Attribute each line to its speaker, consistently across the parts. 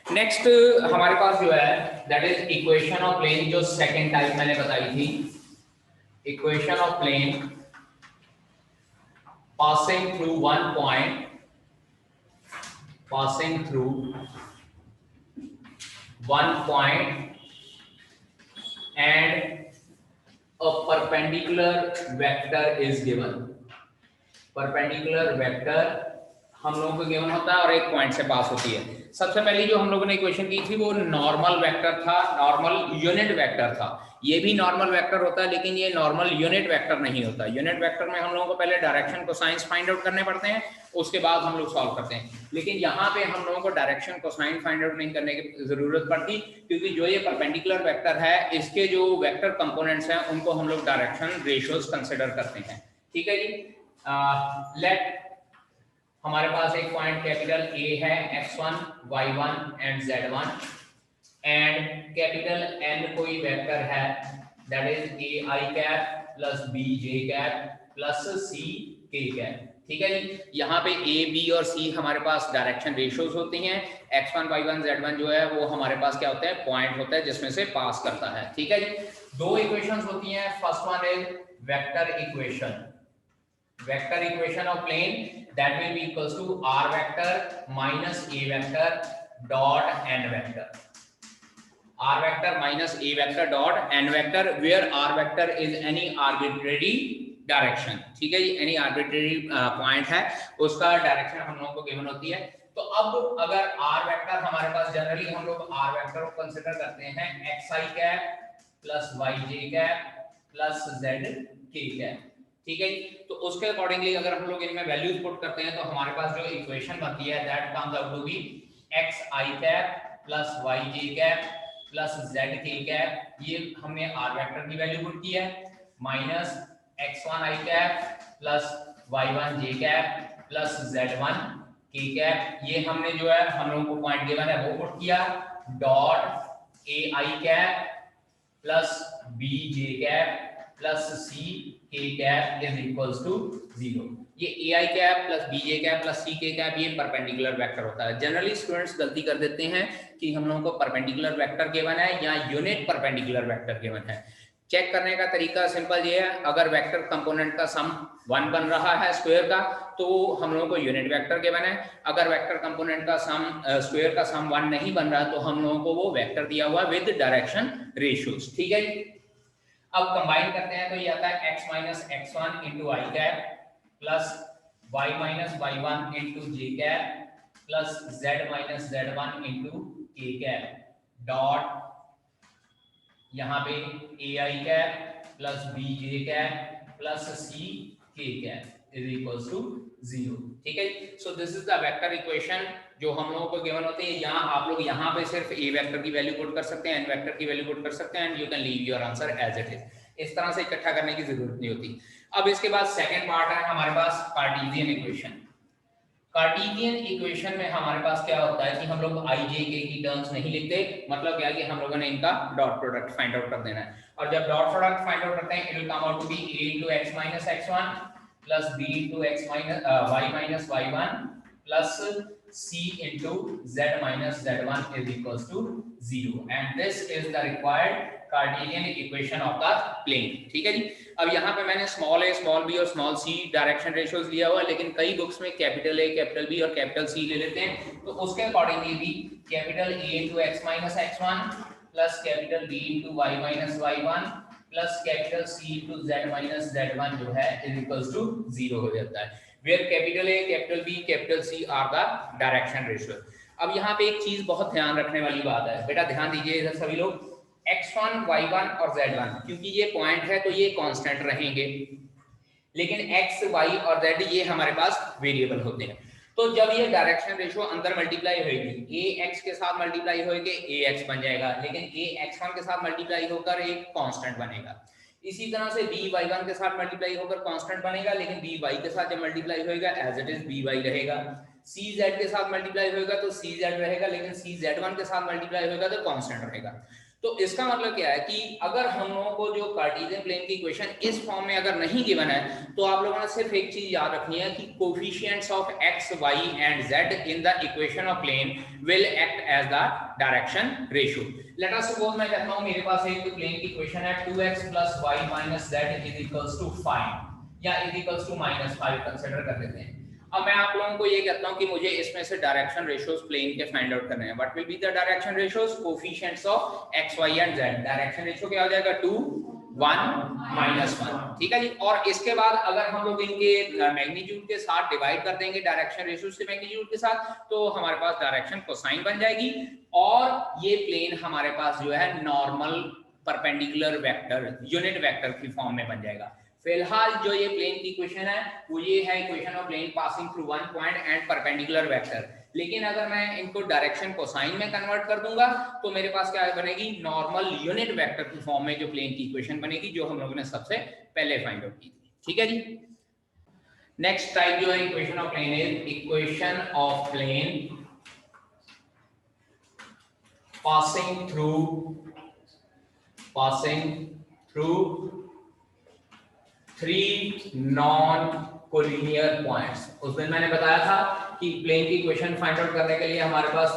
Speaker 1: Next हमारे पास जो है that is equation of plane, जो सेकंड टाइप मैंने बताई थी, equation of plane passing through one point, passing through one point and a perpendicular vector is given. Perpendicular vector हम लोगों को गिवन होता है और एक पॉइंट से पास होती है। सबसे पहली जो हम लोगों ने इक्वेशन की थी वो नॉर्मल वेक्टर था, नॉर्मल यूनिट वेक्टर था। ये भी नॉर्मल वेक्टर होता है लेकिन ये नॉर्मल यूनिट वेक्टर नहीं होता। यूनिट वेक्टर में हम लोगों को पहले डायरेक्शन कोसाइंस फाइंड आउट करने पड़ते हैं, उसके बाद हम लोग सॉल्व करते हैं। लेकिन यहाँ पे हम लोगों को डायरेक्शन कोसाइन फाइंड आउट नहीं करने की जरूरत पड़ती, क्योंकि जो ये परपेंडिकुलर वेक्टर है इसके जो वेक्टर कंपोनेंट्स हैं उनको हम लोग डायरेक्शन रेशियोज कंसिडर करते हैं। ठीक है जी। लेट हमारे पास एक पॉइंट कैपिटल ए है, x1, y1 and z1, and capital n कोई वेक्टर है that is A I cap plus B J cap plus C K cap. ठीक है जी। यहाँ पे ए बी और सी हमारे पास डायरेक्शन रेशियोज होती हैं। x1 y1 z1 जो है वो हमारे पास क्या होता है, पॉइंट होता है जिसमें से पास करता है। ठीक है जी। दो इक्वेशंस होती हैं। First one is vector equation, vector equation of plane that will be equals to r vector minus a vector dot n vector, r vector minus a vector dot n vector, where r vector is any arbitrary direction। ठीक है जी, any arbitrary point है उसका direction हम लोगों को given होती है। तो अब अगर r वेक्टर हमारे पास, जनरली हम लोग r वेक्टर को कंसीडर करते हैं xi cap plus yj cap plus zk cap. ठीक है। तो उसके अकॉर्डिंगली अगर हम लोग इनमें वैल्यूज पुट करते हैं तो हमारे पास जो इक्वेशन बनती है that comes out to be xi cap plus yj cap plus zk cap, ये हमने r वेक्टर की वैल्यू पुट की है, minus x1i cap plus y1j cap plus z1k cap, ये हमने जो है हम लोगों को पॉइंट गिवन है वो पुट किया, dot ai cap plus bj cap plus C K cap is equals to 0। ये A I cap plus B J cap plus C K cap ये परपेंडिकुलर वेक्टर होता है। जनरली स्टूडेंट्स गलती कर देते हैं कि हम लोगों को परपेंडिकुलर वेक्टर गिवन है या यूनिट परपेंडिकुलर वेक्टर गिवन है। चेक करने का तरीका सिंपल ये है, अगर वेक्टर कंपोनेंट का सम 1 बन रहा है स्क्वायर का तो हम लोगों को यूनिट वेक्टर गिवन है। अगर वेक्टर कंपोनेंट का सम स्क्वायर का सम 1 नहीं बन रहा तो हम लोगों को वो वेक्टर दिया हुआ विद डायरेक्शन रेशियोज। ठीक है। अब कंबाइन करते हैं तो ये आता है x minus x1 into I cap plus y minus y1 into J cap plus z minus z1 into K cap dot यहाँ पे A I cap plus B J cap plus C K cap is equals to 0। ठीक है। So this is the vector equation जो हम लोगों को given होती है। यहाँ आप लोग यहाँ पे सिर्फ ए वेक्टर की वैल्यू पुट कर सकते हैं, एन वेक्टर की वैल्यू पुट कर सकते हैं and you can leave your answer as it is. इस तरह से इकट्ठा करने की जरूरत नहीं होती। अब इसके बाद सेकंड पार्ट है हमारे पास कार्टेशियन इक्वेशन। कार्टेशियन इक्वेशन में हमारे पास क्या होता है कि हम लोग आई जे के की टर्म्स नहीं लिखते, मतलब क्या है कि हम लोगों ने इनका डॉट प्रोडक्ट फाइंड आउट कर देना है, और जब डॉट प्रोडक्ट फाइंड आउट करते हैं it will come out to be a into x minus x1 plus b into x minus y minus y1 plus c into z minus z1 is equals to 0, and this is the required Cartesian equation of the plane. ठीक है जी। अब यहाँ पे मैंने small a, small b और small c direction ratios लिया हुआ है, लेकिन कई बुक्स में कैपिटल A, कैपिटल B और कैपिटल C ले लेते हैं, तो उसके अकॉर्डिंगली भी capital A into x minus x1 plus capital B into y minus y1 plus capital C into z minus z1 जो है इज इक्वल्स टू 0 हो जाता है, where capital A, capital B, capital C are the direction ratio. अब यहाँ पे एक चीज बहुत ध्यान रखने वाली बात है, बेटा ध्यान दीजिए इधर सभी लोग, x1, y1 और z1 क्योंकि ये पॉइंट है तो ये कांस्टेंट रहेंगे, लेकिन x, y और z ये हमारे पास वेरिएबल होते हैं। तो जब ये डायरेक्शन रेशियो अंदर मल्टीप्लाई होगी, a x के साथ मल्टीप्लाई होकर a x बन जाएगा, लेकिन a x1 के साथ मल्टीप्लाई होकर एक कांस्टेंट बनेगा। इसी तरह से b y1 के साथ मल्टीप्लाई होकर कांस्टेंट बनेगा, लेकिन b y के साथ जब मल्टीप्लाई होएगा as it is b y रहेगा। c z के साथ मल्टीप्लाई होएगा तो c z रहेगा, लेकिन c z1 के साथ मल्टीप्लाई होएगा तो कांस्टेंट रहेगा। तो इसका मतलब क्या है कि अगर हम लोगों को जो कार्टेशियन प्लेन की इक्वेशन इस फॉर्म में अगर नहीं गिवन है तो आप लोगों ने सिर्फ एक चीज याद रखनी है कि coefficients of x, y and z in the equation of plane will act as the direction ratio. Let us suppose मैं कहता हूं मेरे पास एक प्लेन की इक्वेशन है 2x + y - z = 5 या -5 कंसीडर कर लेते हैं। अब मैं आप लोगों को ये कहता हूं कि मुझे इसमें से डायरेक्शन रेशियोज प्लेन के फाइंड आउट करने हैं। What will be the direction ratios? Coefficients of x, y and z। Direction ratio क्या हो जाएगा? 2 1 -1। ठीक है जी। और इसके बाद अगर हम लोग इनके मैग्नीट्यूड के साथ डिवाइड कर देंगे डायरेक्शन रेशियोज के मैग्नीट्यूड के साथ, तो हमारे पास डायरेक्शन कोसाइन बन जाएगी और ये प्लेन हमारे पास जो है normal perpendicular vector unit vector की फॉर्म में बन जाएगा। फिलहाल जो ये प्लेन की इक्वेशन है वो ये है equation of plane passing through one point and perpendicular vector. लेकिन अगर मैं इनको डायरेक्शन कोसाइन में कन्वर्ट कर दूंगा तो मेरे पास क्या बनेगी? नॉर्मल यूनिट वेक्टर की फॉर्म में जो प्लेन की इक्वेशन बनेगी, जो हम लोगों ने सबसे पहले फाइंड आउट की थी। ठीक है जी। नेक्स्ट टाइप जो है equation of plane is equation of plane passing through 3 non collinear points. उस दिन मैंने बताया था कि प्लेन की इक्वेशन फाइंड आउट करने के लिए हमारे पास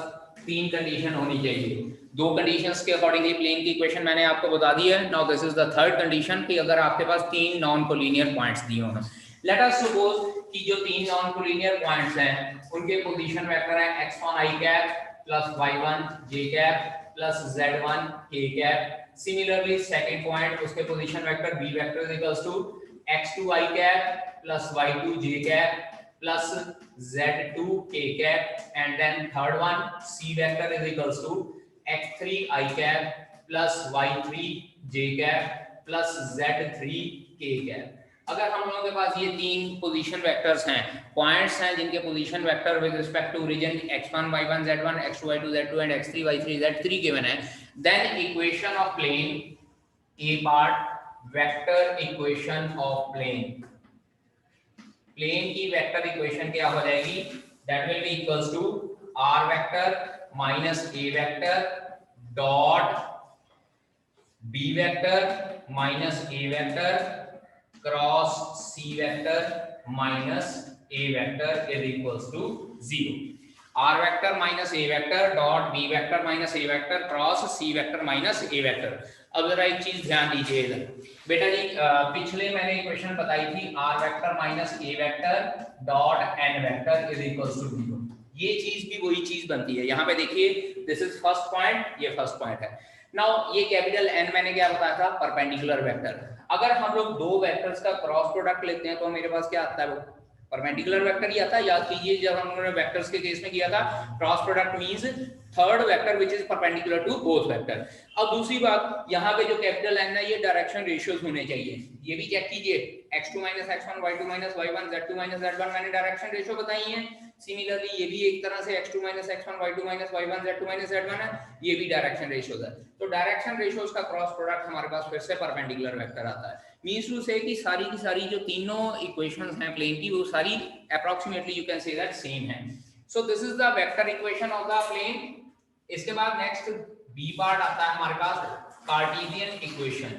Speaker 1: 3 कंडीशन होनी चाहिए। 2 कंडीशंस के अकॉर्डिंगली प्लेन की इक्वेशन मैंने आपको बता दी है। Now this is the third condition कि अगर आपके पास 3 नॉन कोलिनियर पॉइंट्स दिए हों। लेट अस सपोज कि जो 3 नॉन कोलिनियर पॉइंट्स हैं उनके पोजीशन वेक्टर है x1 i cap plus y1 j cap plus z1 k cap. Similarly second point उसके position vector b vector is equals to x2 i cap plus y2 j cap plus z2 k cap, and then third one c vector is equals to x3 i cap plus y3 j cap plus z3 k cap। अगर हम लोगों के पास ये 3 position vectors हैं, points हैं जिनके position vector with respect to origin x1 y1 z1 x2 y2 z2 and x3 y3 z3 given है, then equation of plane A part vector equation of plane की वेक्टर इक्वेशन क्या हो जाएगी? That will be equals to r vector minus a vector dot b vector minus a vector cross c vector minus a vector is equals to 0। r vector minus a vector dot b vector minus a vector cross c vector minus a vector. अब जरा एक चीज ध्यान दीजिए इधर बेटा जी, पिछले मैंने इक्वेशन बताई थी r vector minus a vector dot n vector is equals to 0। ये चीज भी वही चीज बनती है। यहाँ पे देखिए दिस इज फर्स्ट पॉइंट, ये फर्स्ट पॉइंट है। नाउ ये कैपिटल N मैंने क्या बताया था? Perpendicular vector. अगर हम लोग 2 वेक्टर्स का क्रॉस प्रोडक्ट लेते हैं तो मेरे पास क्या आता है? वो परपेंडिकुलर वेक्टर ही आता है। याद कीजिए जब हम लोगों ने वेक्टर्स के केस में किया था, cross product means third vector which is perpendicular to both vector. अब दूसरी बात, यहाँ पे जो कैपिटल N है ये डायरेक्शन रेशियोज होने चाहिए। ये भी चेक कीजिए, x2 - x1 y2 - y1 z2 - z1 मैंने डायरेक्शन रेशियो बताई है। सिमिलरली ये भी एक तरह से x2 - x1 y2 - y1 z2 - z1 है, ये भी डायरेक्शन रेशियोज है। तो डायरेक्शन रेशियोज का क्रॉस प्रोडक्ट हमारे पास फिर से परपेंडिकुलर वेक्टर आता है। मींस टू से कि सारी की सारी जो तीनों इक्वेशंस हैं प्लेन की, वो सारी approximately you can say that same है। So this is the vector equation of the plane. इसके बाद नेक्स्ट बी पार्ट आता है हमारे पास कार्टेशियन इक्वेशन।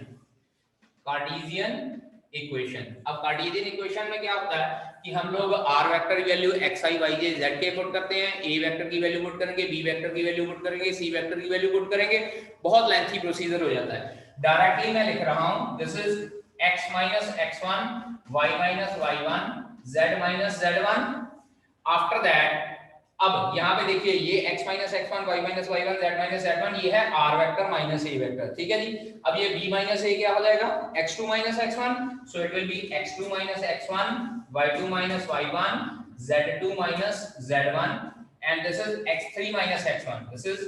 Speaker 1: अब कार्टेशियन इक्वेशन में क्या होता है कि हम लोग r वेक्टर की value xi yj zk put करते हैं, a वेक्टर की वैल्यू पुट करेंगे, b वेक्टर की वैल्यू पुट करेंगे, c वेक्टर की वैल्यू पुट करेंगे। बहुत लेंथी प्रोसीजर हो जाता है। डायरेक्टली मैं लिख रहा हूं this is x - x1 y - y1 z - z1। After that अब यहाँ पे देखिए ये x - x1 y - y1 z - z1 ये है r vector minus a vector. ठीक है जी। अब ये b माइनस a क्या हो जाएगा? x2 - x1, so it will B x2 - x1 y2 - y1 z2 - z1 and this is x3 - x1, this is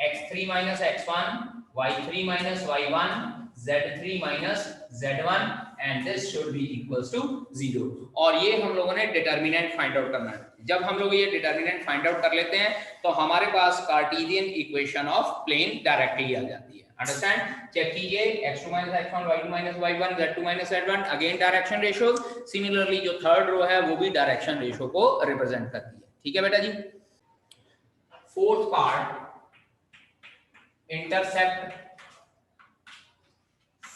Speaker 1: x3 - x1 y3 - y1 z3 - z1 and this should be equals to 0। और ये हम लोगों ने determinant find out करना है। जब हम लोग ये डिटर्मिनेंट फाइंड आउट कर लेते हैं तो हमारे पास Cartesian equation of plane directly आ जाती है। अंडरस्टैंड? चेक कीजिए x2 - x1 y2 - y1 z2 - z1 again direction ratios. Similarly जो थर्ड रो है वो भी डायरेक्शन रेशियो को रिप्रेजेंट करती है। ठीक है बेटा जी। Fourth part intercept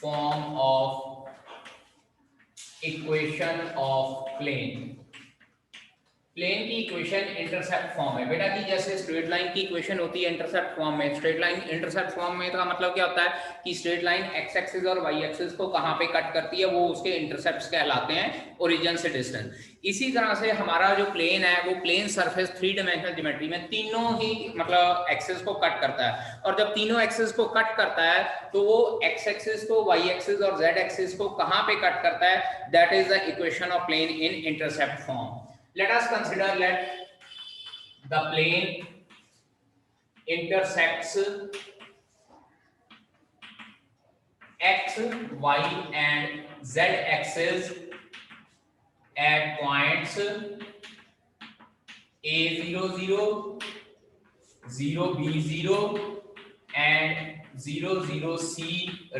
Speaker 1: form of equation of plane. Plane की इक्वेशन इंटरसेप्ट फॉर्म है बेटा कि जैसे स्ट्रेट लाइन की इक्वेशन होती है इंटरसेप्ट फॉर्म में। स्ट्रेट लाइन इंटरसेप्ट फॉर्म में का मतलब क्या होता है कि स्ट्रेट लाइन एक्स एक्सिस और वाई एक्सिस को कहाँ पे कट करती है, वो उसके इंटरसेप्ट्स कहलाते हैं, ओरिजिन से डिस्टेंस। इसी तरह से हमारा जो प्लेन है वो प्लेन सरफेस 3 डायमेंशनल ज्योमेट्री में तीनों ही मतलब एक्सिस को कट करता है, और जब तीनों एक्सिस को कट करता है तो वो एक्स एक्सिस को, वाई एक्सिस और जेड एक्सिस को कहाँ पे कट करता है, that is the equation of plane in intercept form. Let us consider let the plane intersects x, y and z axis at points a0, 0, 0, b0 and 0, 0, c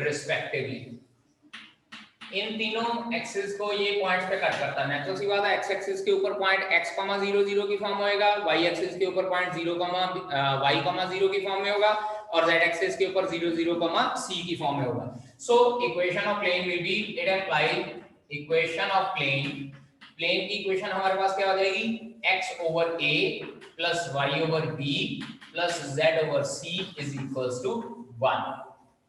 Speaker 1: respectively। इन तीनों axis को ये points पे cut करता है। Natural सी बात है, x axis के ऊपर पॉइंट x, 0, 0 की फॉर्म होएगा, y एक्सिस के ऊपर पॉइंट 0, y, 0 की फॉर्म में होगा, और z एक्सिस के ऊपर 0, 0, c की फॉर्म में होगा। So equation of plane will be, it implies equation of plane, plane की इक्वेशन हमारे पास क्या हो जाएगी, x over a plus y over b plus z over c is equals to 1।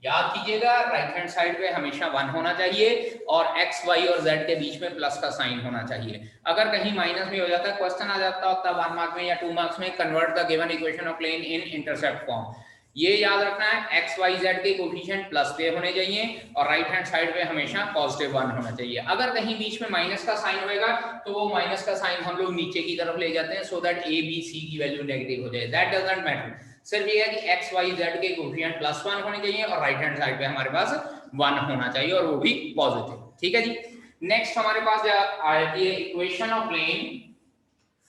Speaker 1: याद कीजिएगा राइट हैंड साइड पे हमेशा 1 होना चाहिए और x, y और z के बीच में प्लस का साइन होना चाहिए। अगर कहीं माइनस में हो जाता है, क्वेश्चन आ जाता होता 1 मार्क में या 2 मार्क्स में, convert the given equation of plane in intercept form. ये याद रखना है, x, y, z के कोफिशिएंट प्लस पे होने चाहिए और राइट हैंड साइड पे हमेशा पॉजिटिव 1 होना चाहिए। अगर कहीं बीच में माइनस का साइन होएगा तो वो माइनस का साइन हम लोग नीचे की तरफ ले जाते हैं so that a, b, c की वैल्यू नेगेटिव हो जाए। दैट डजंट मैटर, सिर्फ ये है कि x, y, z के कोफिशिएंट प्लस 1 होने चाहिए और राइट हैंड साइड पे हमारे पास 1 होना चाहिए और वो भी पॉजिटिव। ठीक है जी। नेक्स्ट हमारे पास आ जाती है equation of plane,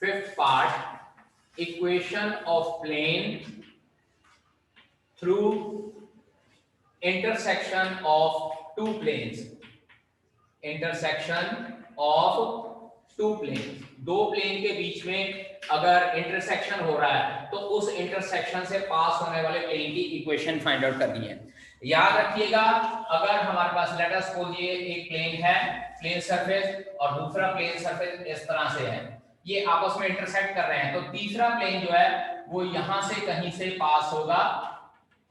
Speaker 1: fifth part, equation of plane through intersection of two planes. Intersection of two planes, दो प्लेन के बीच में अगर इंटरसेक्शन हो रहा है तो उस इंटरसेक्शन से पास होने वाले प्लेन की इक्वेशन फाइंड आउट करनी है। याद रखिएगा, अगर हमारे पास लेट अस सपोज ये एक प्लेन है, प्लेन सरफेस, और दूसरा प्लेन सरफेस इस तरह से है, ये आपस में इंटरसेक्ट कर रहे हैं, तो तीसरा प्लेन जो है वो यहां से कहीं से पास होगा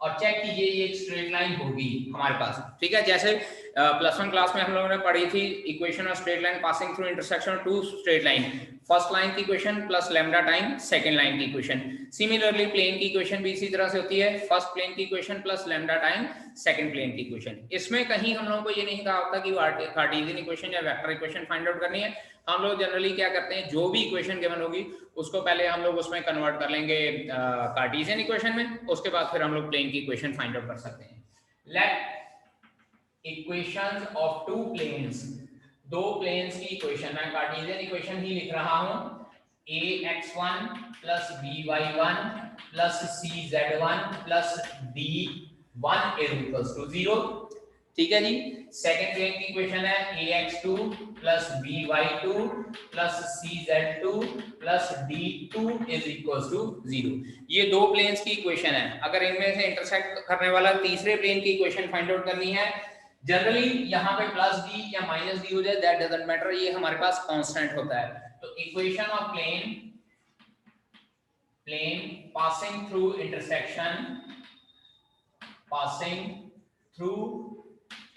Speaker 1: और चेक कीजिए ये एक स्ट्रेट लाइन होगी हमारे पास। ठीक है, जैसे प्लस 1 क्लास में हम लोगों ने पढ़ी थी equation of straight line passing through intersection of two straight line, first line की equation plus lambda time second line की इक्वेशन। सिमिलरली प्लेन की इक्वेशन भी इसी तरह से होती है, फर्स्ट प्लेन की equation plus lambda time second plane की इक्वेशन। इसमें कहीं हम लोगों को ये नहीं कहा होता कि कार्टेशियन इक्वेशन या वेक्टर इक्वेशन फाइंड आउट करनी है। हम लोग जनरली क्या करते हैं, जो भी इक्वेशन गिवन होगी उसको पहले हम लोग उसमें कन्वर्ट कर लेंगे कार्टेशियन इक्वेशन में, उसके बाद फिर हम लोग प्लेन की इक्वेशन फाइंड आउट कर सकते हैं। Let equations of two planes, दो प्लेन्स की इक्वेशन, मैं कार्टेशियन इक्वेशन ही लिख रहा हूं, ax1 plus by1 plus cz1 plus d1 is equals to 0। ठीक है जी। सेकंड प्लेन की इक्वेशन है ax2 plus by2 plus cz2 plus d2 is equals to 0। ये दो प्लेन्स की इक्वेशन है। अगर इनमें से इंटरसेक्ट करने वाला तीसरे प्लेन की इक्वेशन फाइंड आउट करनी है, जनरली यहाँ पे प्लस डी या माइनस डी हो जाए, दैट डजंट मैटर, ये हमारे पास कांस्टेंट होता है। तो equation of plane passing through intersection, passing through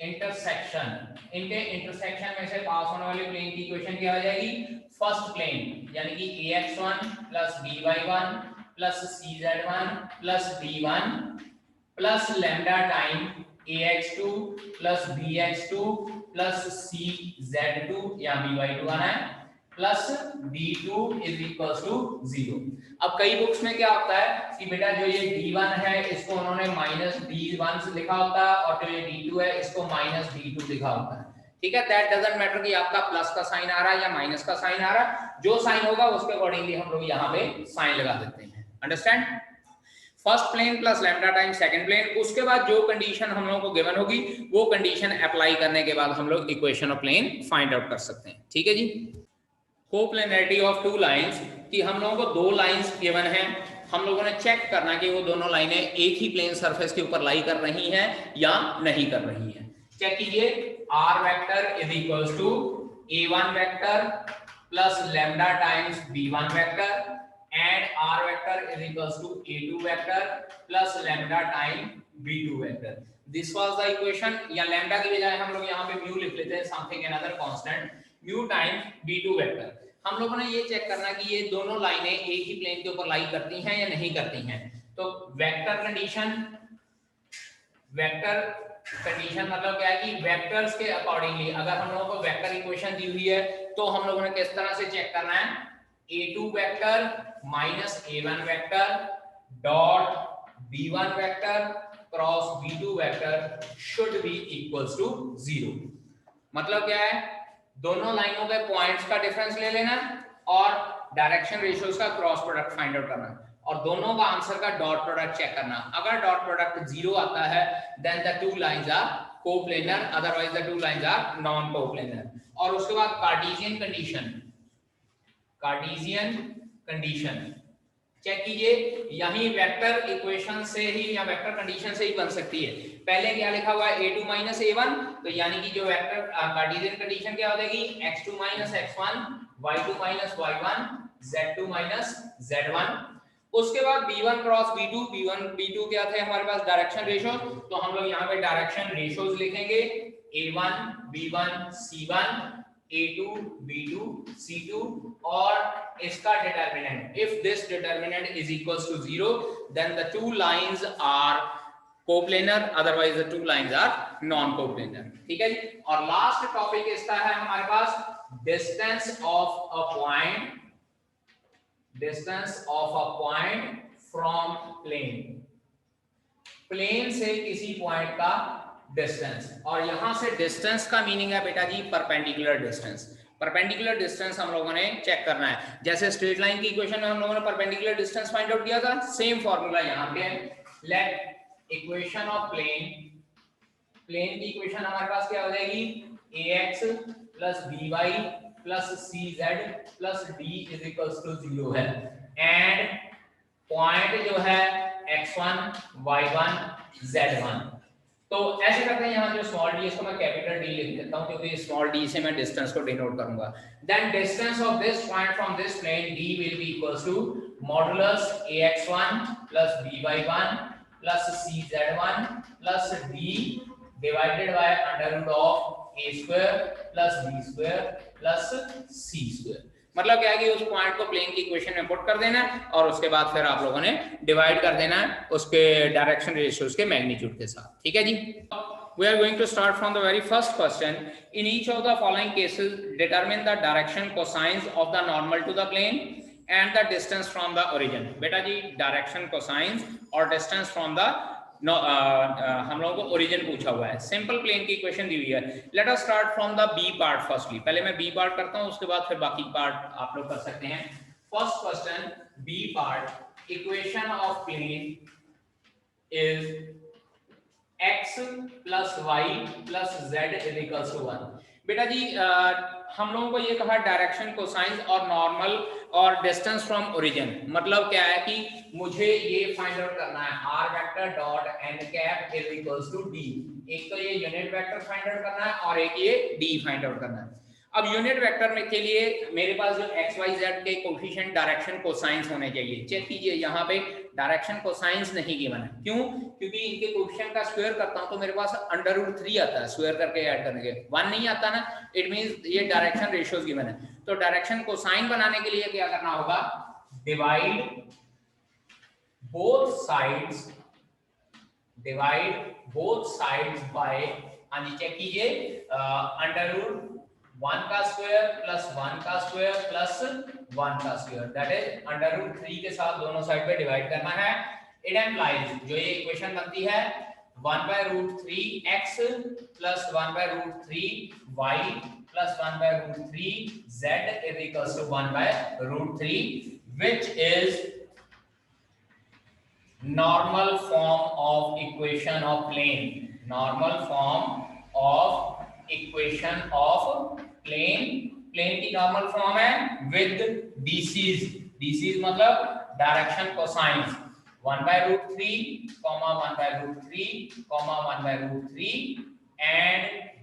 Speaker 1: intersection, इनके इंटरसेक्शन में से पास होने वाले प्लेन की इक्वेशन क्या हो जाएगी, फर्स्ट प्लेन यानी कि ax1 plus by1 plus cz1 plus d1 plus lambda time ax2 plus bx2 plus cz2 या by2 आना है plus d2 is equals to 0। अब कई बुक्स में क्या होता है कि बेटा जो ये d1 है इसको उन्होंने माइनस d1 से लिखा होता है और जो ये d2 है इसको माइनस d2 लिखा होता है। ठीक है, दैट डजंट मैटर कि आपका प्लस का साइन आ रहा है या माइनस का साइन आ रहा है, जो साइन होगा उसके अकॉर्डिंगली हम लोग यहाँ पे साइन लगा देते हैं। Understand? First plane plus lambda time second plane, उसके बाद जो कंडीशन हम लोगों को गिवन होगी वो कंडीशन अप्लाई करने के बाद हम लोग equation of plane find out कर सकते हैं। ठीक है जी। कोप्लेनरिटी ऑफ टू लाइंस, कि हम लोगों को दो लाइंस गिवन हैं, हम लोगों ने चेक करना कि वो दोनों लाइनें एक ही प्लेन सरफेस के ऊपर लाई कर रही हैं या नहीं कर रही हैं। चेक कीजिए, r vector is equals to a1 vector plus lambda times b1 vector and r vector is equals to a2 vector plus lambda time b2 vector. This was the equation. या लैम्डा की बजाय हम लोग यहाँ पे mu लिख लेते हैं, something another constant, mu times b2 vector. हम लोगों ने ये चेक करना कि ये दोनों लाइनें एक ही प्लेन के ऊपर लाई करती हैं या नहीं करती हैं। तो वेक्टर कंडीशन, वेक्टर कंडीशन मतलब क्या है कि वेक्टर्स के अकॉर्डिंगली अगर हम लोगों को वेक्टर इक्वेशन दी हुई है तो हम लोगों ने किस तरह से चेक करना है, a2 vector minus a1 vector dot b1 vector cross b2 vector should be equals to 0। मतलब क्या है, दोनों लाइनों के पॉइंट्स का डिफरेंस ले लेना और डायरेक्शन रेशियोज का क्रॉस प्रोडक्ट फाइंड आउट करना और दोनों का आंसर का डॉट प्रोडक्ट चेक करना। अगर डॉट प्रोडक्ट 0 आता है then the two lines are coplanar, otherwise the two lines are non coplanar. और उसके बाद Cartesian condition, Cartesian condition check कीजिए, यही वेक्टर इक्वेशन से ही या वेक्टर कंडीशन से ही बन सकती है। पहले क्या लिखा हुआ है a2 माइनस a1, तो यानी कि जो वेक्टर कार्टेशियन कंडीशन क्या हो जाएगी, x2 minus x1 y2 minus y1 z2 minus z1। उसके बाद b1 cross b2, b1 b2 क्या थे हमारे पास डायरेक्शन रेशियो, तो हम लोग यहाँ पे डायरेक्शन रेशियोज लिखेंगे a1 b1 c1 a2 b2 c2 और इसका determinant, if this determinant is equals to 0 then the two lines are coplanar, otherwise the two lines are non coplanar. ठीक है जी। और लास्ट टॉपिक इसका है हमारे पास distance of a point, distance of a point from plane, plane से किसी पॉइंट का डिस्टेंस। और यहां से डिस्टेंस का मीनिंग है बेटा जी परपेंडिकुलर डिस्टेंस। परपेंडिकुलर डिस्टेंस हम लोगों ने चेक करना है, जैसे स्ट्रेट लाइन की इक्वेशन में हम लोगों ने परपेंडिकुलर डिस्टेंस फाइंड आउट किया था, सेम फार्मूला यहां पे है। Let equation of plane, plane की इक्वेशन हमारे पास क्या हो जाएगी, ax plus by plus cz plus d is equals to 0 है एंड पॉइंट जो है x1 y1 z1। तो ऐसे करते हैं, यहाँ जो स्मॉल डी इसको मैं कैपिटल डी लिख देता हूं क्योंकि स्मॉल डी से मैं डिस्टेंस को डिनोट करूंगा। Then distance of this point from this plane d will be equals to modulus ax1 plus by1 plus cz1 plus d divided by under root of a square plus b square plus c square. मतलब क्या है कि उस point को plane की equation में put कर देना है और उसके बाद फिर आप लोगों ने डिवाइड कर देना है उसके डायरेक्शन रेशियोज के मैग्नीट्यूड के साथ। ठीक है जी। We are going to start from the very first question. In each of the following cases, determine the direction cosines of the normal to the plane and the distance from the origin. बेटा जी direction cosines और distance from the हम लोगों को origin पूछा हुआ है। Simple plane की equation दी हुई है। Let us start from the B part firstly. पहले मैं बी पार्ट करता हूं, उसके बाद फिर बाकी पार्ट आप लोग कर सकते हैं। First question B part, equation of plane is x plus y plus z is equals to 1। बेटा जी हम लोगों को ये कहा डायरेक्शन कोसाइंस और नॉर्मल और डिस्टेंस फ्रॉम ओरिजिन। मतलब क्या है कि मुझे ये फाइंड आउट करना है r vector dot n cap is equals to d। एक तो ये यूनिट वेक्टर फाइंड आउट करना है और एक ये d फाइंड आउट करना है। अब यूनिट वेक्टर में के लिए मेरे पास जो x y z के कोफिशिएंट डायरेक्शन कोसाइंस होने चाहिए। चेक कीजिए यहाँ पे डायरेक्शन कोसाइंस नहीं गिवन है। क्यों? क्योंकि इनके कोफिशिएंट का स्क्वायर करता हूं तो मेरे पास अंडर रूट 3 आता है, स्क्वायर करके ऐड करने के 1 नहीं आता ना। इट मींस ये डायरेक्शन रेशियोज गिवन है। तो डायरेक्शन कोसाइन बनाने के लिए क्या करना होगा, डिवाइड बोथ साइड्स बाय, हाँ जी चेक कीजिए, अंडर रूट 1 का स्क्वायर प्लस 1 का स्क्वायर प्लस 1 का square, that is under root 3 के साथ दोनों साइड पे डिवाइड करना है। इट एम्प्लाइज जो ये इक्वेशन बनती है 1 by root 3 x plus 1 by root 3 y plus 1 by root 3 z is equals to 1 by root 3, which is normal form of equation of plane, normal form of equation of plane। प्लेन की normal form है with DC's, DC's मतलब direction cosines 1 by root 3, 1 by root 3, 1 by root 3 and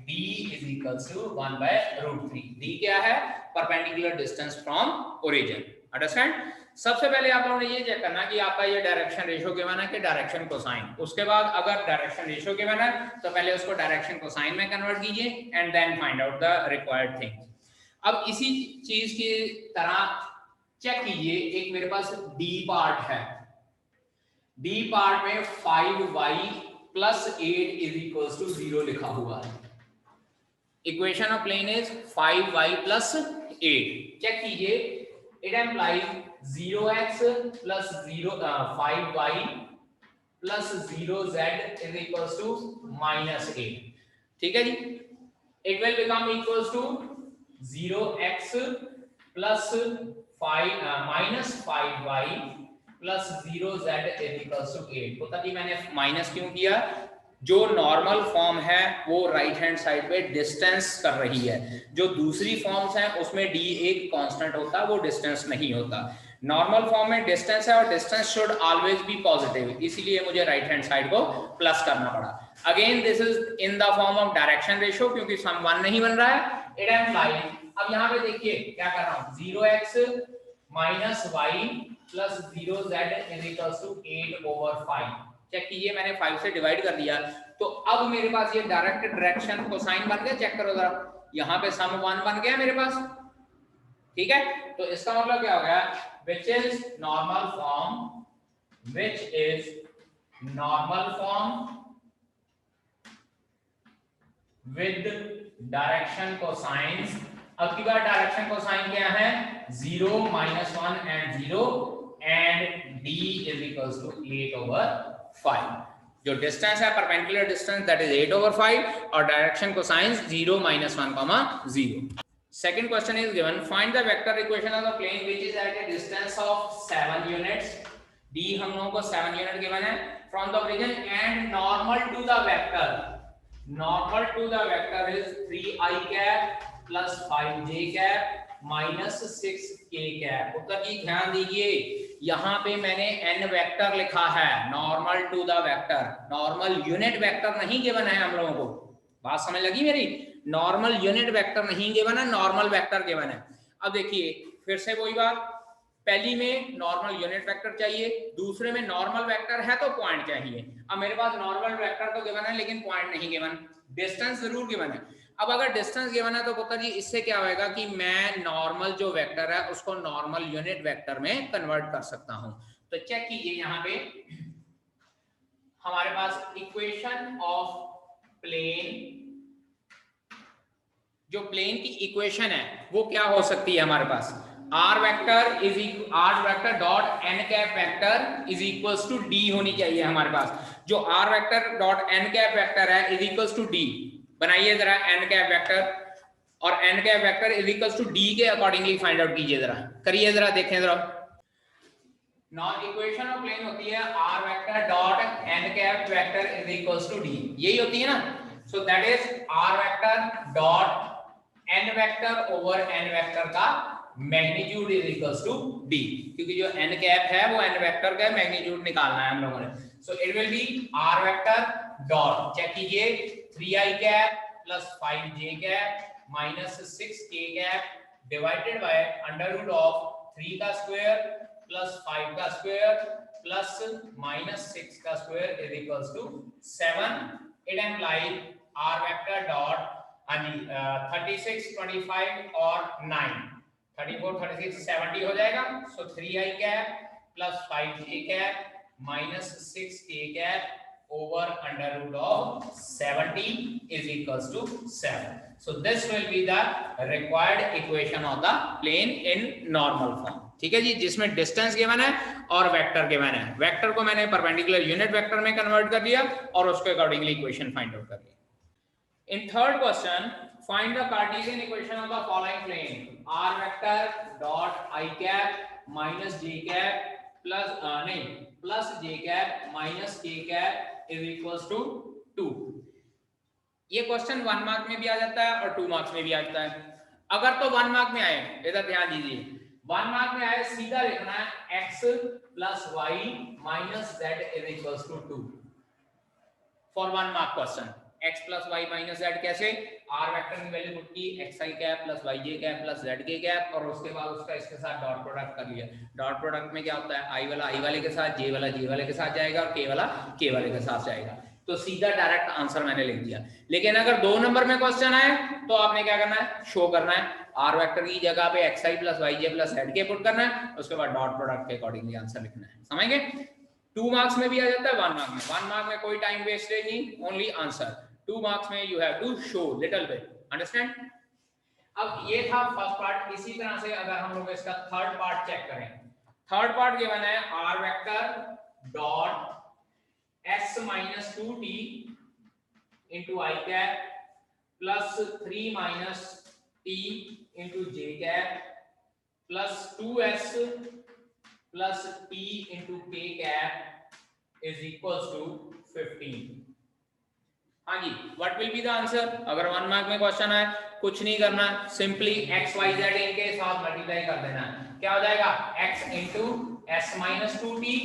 Speaker 1: d is equals to 1/√3। d क्या है? Perpendicular distance from origin. Understand? सबसे पहले आप लोगों ने ये चेक करना कि आपका ये डायरेक्शन रेशियो गिवन है कि डायरेक्शन कोसाइन। उसके बाद अगर डायरेक्शन रेशियो गिवन है तो पहले उसको डायरेक्शन कोसाइन में कन्वर्ट कीजिए and then find out the required thing. अब इसी चीज की तरह चेक कीजिए, एक मेरे पास d पार्ट है, d पार्ट में 5y plus 8 is equals to 0 लिखा हुआ है। Equation of plane is 5y plus 8। Check कीजिए, it implies 0x plus 5y plus 0z is equals to -8। ठीक है जी, it will become equals to 0x plus 5y plus 0z is equals to 8। पता जी मैंने minus क्यों किया? जो normal form है वो राइट हैंड साइड पे डिस्टेंस कर रही है, जो दूसरी फॉर्म्स हैं उसमें d एक कांस्टेंट होता है, वो डिस्टेंस नहीं होता। नॉर्मल फॉर्म में डिस्टेंस है और distance should always be positive, इसीलिए मुझे राइट हैंड साइड को प्लस करना पड़ा। Again this is in the form of direction ratio, क्योंकि सम 1 नहीं बन रहा है। इट एम्प्लाइज, अब यहाँ पे देखिए क्या कर रहा हूँ, 0x minus y plus 0z is equals to 8/5। Check कीजिए, मैंने 5 से डिवाइड कर दिया, तो अब मेरे पास ये डायरेक्ट डायरेक्शन कोसाइन बन गया। चेक करो जरा, यहाँ पे सम 1 बन गया मेरे पास। ठीक है, तो इसका मतलब क्या हो गया, which is normal form, which is normal form with direction cosines। अब की बार डायरेक्शन कोसाइन क्या है, 0, -1 and 0 and d is equals to 8/5। जो डिस्टेंस है परपेंडिकुलर डिस्टेंस दैट इज 8/5 और direction cosines 0, -1, 0। Second question is given, find the vector equation of the plane which is at a distance of 7 units। d हम लोगों को 7 unit given है from the origin and normal to the vector। normal to the vector is 3i cap plus 5j cap minus 6k cap। उत्तर की ध्यान दीजिए, यहाँ पे मैंने n वेक्टर लिखा है, normal to the vector, normal unit vector नहीं गिवन है हम लोगों को। बात समझ लगी मेरी? नॉर्मल यूनिट वेक्टर नहीं गिवन है, नॉर्मल वेक्टर गिवन है। अब देखिए फिर से वही बात, पहली में नॉर्मल यूनिट वेक्टर चाहिए, दूसरे में नॉर्मल वेक्टर है तो पॉइंट चाहिए। अब मेरे पास नॉर्मल वेक्टर तो गिवन है लेकिन पॉइंट नहीं गिवन, डिस्टेंस जरूर गिवन है। अब अगर डिस्टेंस गिवन है तो पुत्र जी इससे क्या होएगा कि मैं नॉर्मल जो वेक्टर है उसको नॉर्मल यूनिट वेक्टर में कन्वर्ट कर सकता हूं। तो चेक कीजिए, यहाँ पे हमारे पास इक्वेशन ऑफ प्लेन, जो प्लेन की इक्वेशन है वो क्या हो सकती है हमारे पास, r vector dot n cap vector is equals to d होनी चाहिए हमारे पास। जो r vector dot n cap vector है इज इक्वल्स टू d, बनाइए जरा n कैप वेक्टर, और n cap vector is equals to d के अकॉर्डिंगली फाइंड आउट कीजिए, जरा करिए, जरा देखें जरा। नॉन इक्वेशन ऑफ प्लेन होती है r vector dot n cap vector is equals to d, यही होती है ना। So that is r vector dot n vector over n vector का magnitude is equals to d, क्योंकि जो n कैप है वो n वेक्टर का मैग्नीट्यूड निकालना है हम लोगों ने। So it will be r vector dot, check कीजिए, 3i cap plus 5j cap minus 6k cap divided by under root of 3 का स्क्वायर प्लस 5 का स्क्वायर प्लस माइनस 6 का square is equals to 7। It implies r vector dot 36, 25 और 9, 34, 36, 70 हो जाएगा। So 3i cap plus 5j cap minus 6k cap over under root of 70 is equals to 7। So this will be the required equation of the plane in normal form. ठीक है जी, जिसमें distance given है और vector given है। Vector को मैंने perpendicular unit vector में convert कर दिया और उसके अकॉर्डिंगली इक्वेशन फाइंड आउट कर दिया। In third question, find the Cartesian equation of the following plane: r vector dot I cap minus j cap plus j cap minus k cap is equals to 2। ये question 1 mark में भी आ जाता है और 2 marks में भी आ जाता है। अगर तो 1 मार्क में आए, इधर ध्यान दीजिए, 1 मार्क में आए सीधा लिखना है x plus y minus z is equals to 2 for 1 mark question। x plus y minus z कैसे, आर वेक्टर की वैल्यू पुट की x i cap plus y j cap plus z k cap और उसके बाद उसका इसके साथ dot product कर लिया। डॉट प्रोडक्ट में क्या होता है, आई वाला आई वाले के साथ, जे वाला जे वाले के साथ जाएगा और के वाला के वाले के साथ जाएगा। तो सीधा डायरेक्ट आंसर मैंने लिख दिया। लेकिन अगर 2 नंबर में क्वेश्चन आए तो आपने क्या करना है, शो करना है आर वेक्टर की जगह पे एक्स आई प्लस वाई जे प्लस जेड के पुट करना है, उसके बाद डॉट प्रोडक्ट के अकॉर्डिंगली आंसर लिखना है। समझ गए? 2 मार्क्स में भी आ जाता है, 1 मार्क में। 1 मार्क में कोई टाइम वेस्टेज नहीं, ओनली आंसर। 2 मार्क्स में you have to show little bit, understand? अब ये था फर्स्ट पार्ट। इसी तरह से अगर हम लोग इसका थर्ड पार्ट चेक करें, थर्ड पार्ट गिवन है r vector dot s minus 2t into I cap plus 3 minus t into j cap plus 2s plus t into k cap is equals to 15। हाँ जी, what will be the answer? अगर 1 mark में question आए, कुछ नहीं करना, simply x y z इनके साथ मल्टीप्लाई कर देना है। क्या हो जाएगा, x into s minus 2t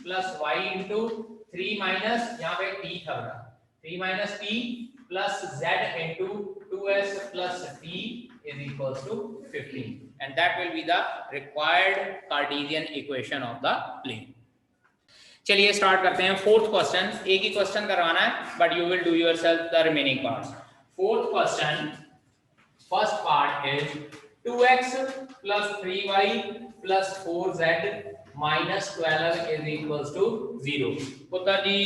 Speaker 1: plus y into 3 minus यहाँ पे t था बेटा, 3 minus t plus z into 2s plus t is equals to 15 and that will be the required Cartesian equation of the plane। चलिए start करते हैं fourth question. एक ही question करवाना है but you will do yourself the remaining parts. Fourth question, first part is 2x plus 3y plus 4z minus 12 is equals to 0। पुत्र जी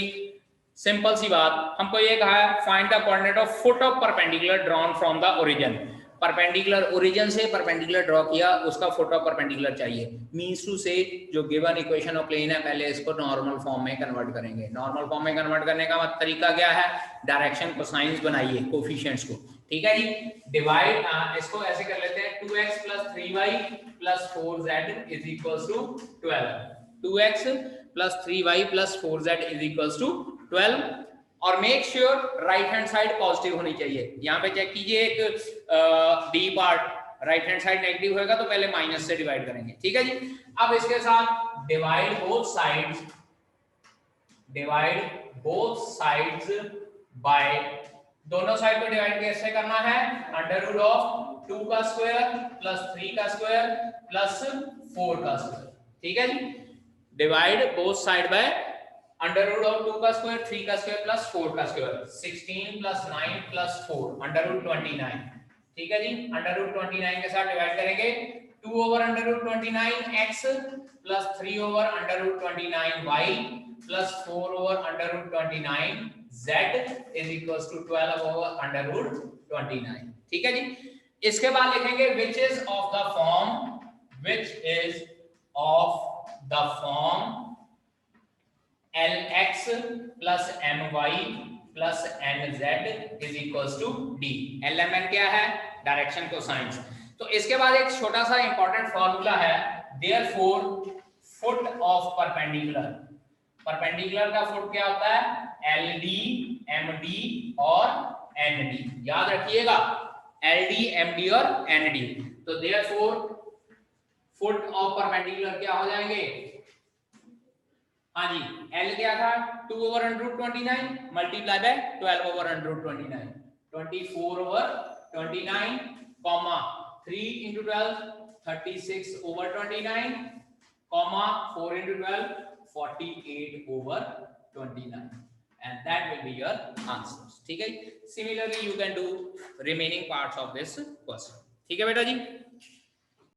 Speaker 1: simple सी बात, हमको ये कहा है find the coordinate of foot of perpendicular drawn from the origin. Perpendicular origin से perpendicular draw किया, उसका foot of perpendicular चाहिए। मींस टू से जो गिवन इक्वेशन ऑफ प्लेन है, पहले इसको नॉर्मल फॉर्म में कन्वर्ट करेंगे। नॉर्मल फॉर्म में कन्वर्ट करने का तरीका क्या है, डायरेक्शन कोसाइंस बनाइए कोफिशिएंट्स को, ठीक है जी। डिवाइड, इसको ऐसे कर लेते हैं 2x plus 3y plus 4z is equals to 12। 2x plus 3y plus 4z is equals to 12 और make sure right hand side positive होनी चाहिए। यहाँ पे चेक कीजिए, एक D part right hand side negative होगा तो पहले माइनस से डिवाइड करेंगे, ठीक है जी। अब इसके साथ divide both sides, divide both sides by, दोनों साइड को डिवाइड कैसे करना है, अंडर रूट ऑफ 2 का स्क्वायर प्लस 3 का स्क्वायर प्लस 4 का स्क्वायर, ठीक है जी। Divide both side by under root of 2 का स्क्वायर, 3 का स्क्वायर प्लस 4 का square, 16 plus 9 plus 4 under root 29, ठीक है जी। अंडर रूट 29 के साथ डिवाइड करेंगे 2 over under root 29 x plus 3 over under root 29 y plus 4 over under root 29 z is equals to 12 over under root 29, ठीक है जी। इसके बाद लिखेंगे which is of the form, which is of the form lx plus my plus nz is equals to d। lmn क्या है, direction cosines. तो इसके बाद एक छोटा सा इंपॉर्टेंट फॉर्मूला है, therefore foot of perpendicular. Perpendicular का फुट क्या होता है, LD, MD और ND, याद रखिएगा LD, MD और ND। तो therefore फुट ऑफ परपेंडिकुलर क्या हो जाएंगे, हाँ जी, L क्या था 2 over under root 29 multiply by 12 over under root 29, 24 over 29 comma 3 into 12 36 over 29 comma 4 into 12 48 over 29 and that will be your answers, ठीक है। Similarly you can do remaining parts of this question, ठीक है बेटा जी।